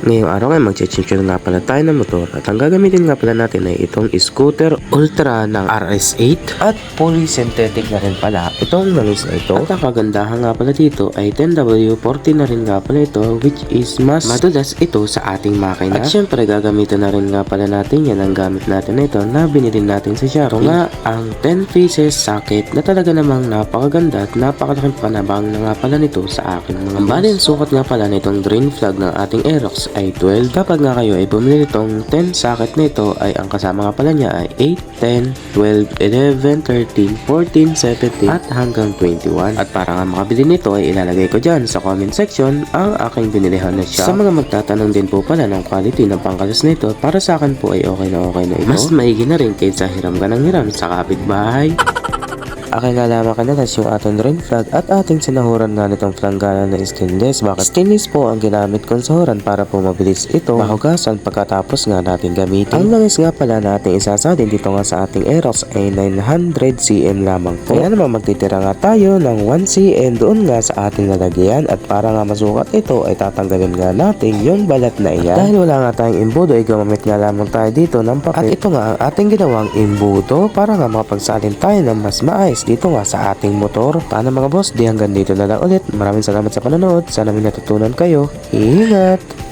Ngayong araw ay mag-change nga pala tayo ng motor at ang gagamitin nga pala natin ay itong scooter ultra ng RS8 at fully synthetic na rin pala itong langis na ito. At ang kagandahan nga pala dito ay 10W40 na rin nga pala ito, which is mas madulas ito sa ating makina. At syempre gagamitin na rin nga pala natin yan ang gamit natin na ito na binili natin sa Shopee. Ito nga ang 10 pieces socket na talaga namang napakaganda at napakalaking panabang na nga pala nito sa aking mga boss. Bali ang sukat nga pala nitong drain plug ng ating Aerox ay 12. Kapag nga kayo ay bumili nitong 10 socket nito ay ang kasama nga pala niya ay 8, 10, 12, 11, 13, 14, 17 at hanggang 21. At para nga makabili nito ay ilalagay ko dyan sa comment section ang aking binilihan na shop. Sa mga magtatanong din po pala ng quality ng pangkalas nito, para sa akin po ay okay na ito. Mas maigi na rin kaysa hiram ka ng hiram sa kapitbahay. Aking nalaman kanalas yung ating drain plug at ating sinahuran nga nitong planggana na stainless. Bakit stainless po ang ginamit kong sahuran para po mabilis ito mahugasan pagkatapos nga natin gamitin. Ang langis nga pala natin isasalin dito nga sa ating Aerox ay 900 cm lamang po. Kaya naman magtitira nga tayo ng 1 cm doon nga sa ating lalagyan at para nga masukat ito ay tatanggalin nga natin yung balat na iyan. Dahil wala nga tayong imbudo ay gumamit nga lamang tayo dito ng papel. At ito nga ang ating ginawang imbudo para nga makapagsalin tayo ng mas maayos dito nga sa ating motor. Paano mga boss, di hanggang dito na lang ulit. Maraming salamat sa panonood. Sana may natutunan kayo. Ingat!